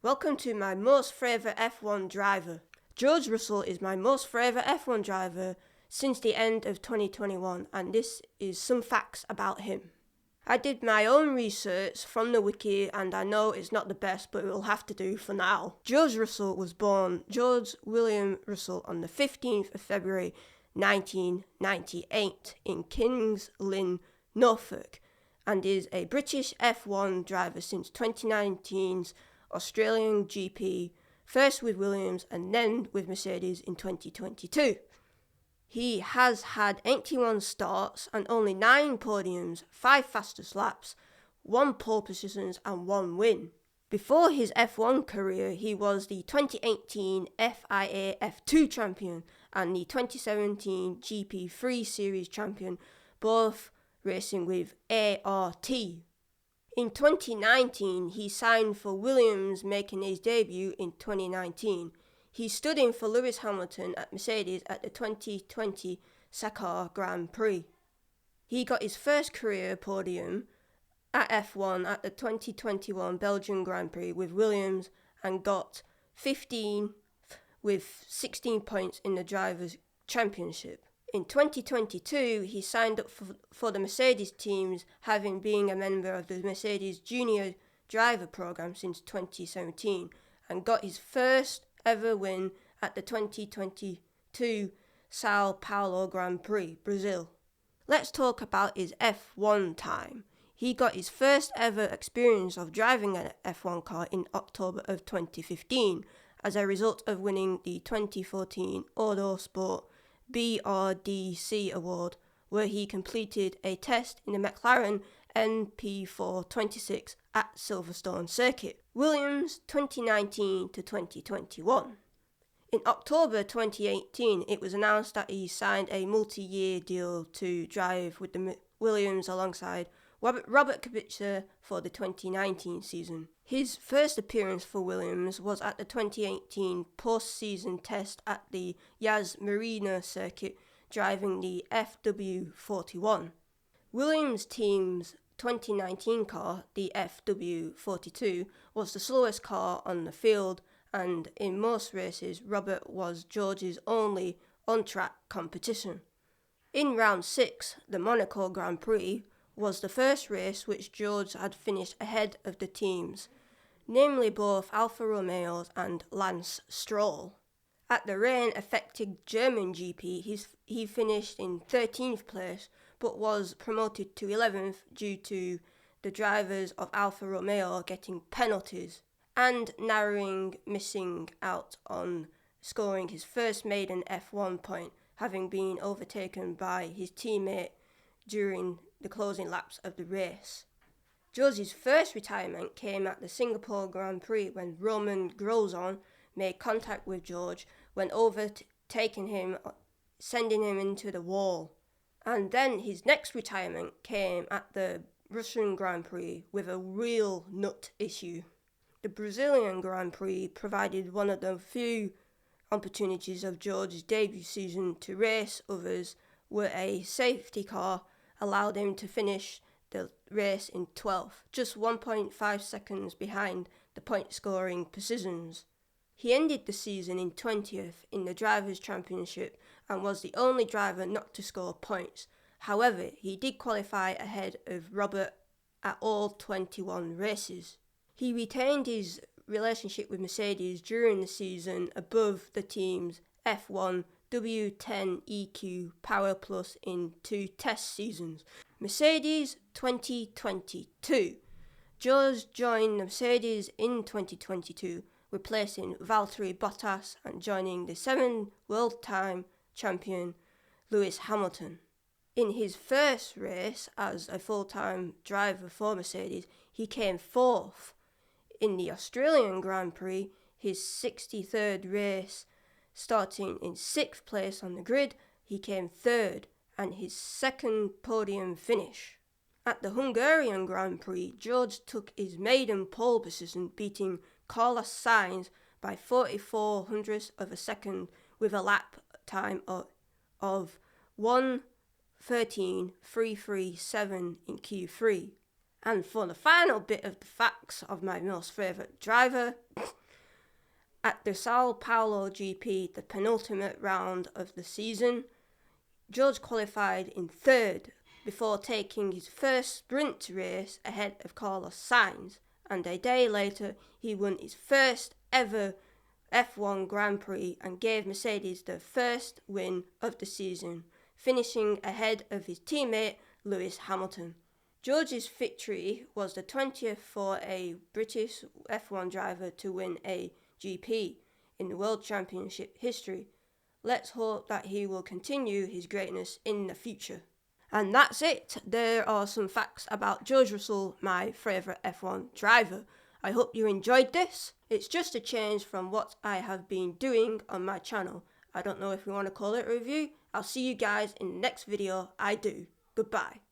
Welcome to my most favourite F1 driver. George Russell is my most favourite F1 driver since the end of 2021, and this is some facts about him. I did my own research from the wiki, and I know it's not the best, but it will have to do for now. George Russell was born George William Russell on the 15th of February 1998 in Kings Lynn, Norfolk, and is a British F1 driver since 2019's Australian GP, first with Williams and then with Mercedes in 2022. He has had 81 starts and only 9 podiums, 5 fastest laps, 1 pole positions and 1 win. Before his F1 career, he was the 2018 FIA F2 champion and the 2017 GP3 Series champion, both racing with ART. In 2019, he signed for Williams, making his debut in 2019. He stood in for Lewis Hamilton at Mercedes at the 2020 Dakar Grand Prix. He got his first career podium at F1 at the 2021 Belgian Grand Prix with Williams and got 15th with 16 points in the Drivers' Championship. In 2022, he signed up for the Mercedes teams, having been a member of the Mercedes Junior Driver Program since 2017, and got his first ever win at the 2022 Sao Paulo Grand Prix, Brazil. Let's talk about his F1 time. He got his first ever experience of driving an F1 car in October of 2015 as a result of winning the 2014 Autosport BRDC award, where he completed a test in the McLaren NP426 at Silverstone Circuit. Williams 2019 to 2021. In October 2018, it was announced that he signed a multi-year deal to drive with the Williams alongside Robert Kubica for the 2019 season. His first appearance for Williams was at the 2018 post-season test at the Yas Marina circuit, driving the FW41. Williams team's 2019 car, the FW42, was the slowest car on the field, and in most races, Robert was George's only on-track competition. In round 6, the Monaco Grand Prix was the first race which George had finished ahead of the teams, namely both Alfa Romeos and Lance Stroll. At the rain-affected German GP, he finished in 13th place, but was promoted to 11th due to the drivers of Alfa Romeo getting penalties and missing out on scoring his first maiden F1 point, having been overtaken by his teammate during the closing laps of the race. George's first retirement came at the Singapore Grand Prix when Roman Grosjean made contact with George when overtaking him, sending him into the wall. And then his next retirement came at the Russian Grand Prix with a real nut issue. The Brazilian Grand Prix provided one of the few opportunities of George's debut season to race others, where a safety car allowed him to finish the race in 12th, just 1.5 seconds behind the point-scoring positions. He ended the season in 20th in the Drivers' Championship and was the only driver not to score points. However, he did qualify ahead of Robert at all 21 races. He retained his relationship with Mercedes during the season above the team's F1 W10 EQ Power Plus in 2 test seasons. Mercedes 2022. George joined Mercedes in 2022, replacing Valtteri Bottas and joining the 7 World Time champion Lewis Hamilton. In his first race as a full-time driver for Mercedes, he came 4th. In the Australian Grand Prix, his 63rd race, starting in 6th place on the grid, he came 3rd, and his second podium finish. At the Hungarian Grand Prix, George took his maiden pole position, beating Carlos Sainz by 44 hundredths of a second with a lap time of 1:13.337 in Q3. And for the final bit of the facts of my most favourite driver, at the Sao Paulo GP, the penultimate round of the season, George qualified in third before taking his first sprint race ahead of Carlos Sainz, and a day later he won his first ever F1 Grand Prix and gave Mercedes the first win of the season, finishing ahead of his teammate Lewis Hamilton. George's victory was the 20th for a British F1 driver to win a GP in the World Championship history. Let's hope that he will continue his greatness in the future. And that's it. There are some facts about George Russell, my favourite F1 driver. I hope you enjoyed this. It's just a change from what I have been doing on my channel. I don't know if we want to call it a review. I'll see you guys in the next video. I do. Goodbye.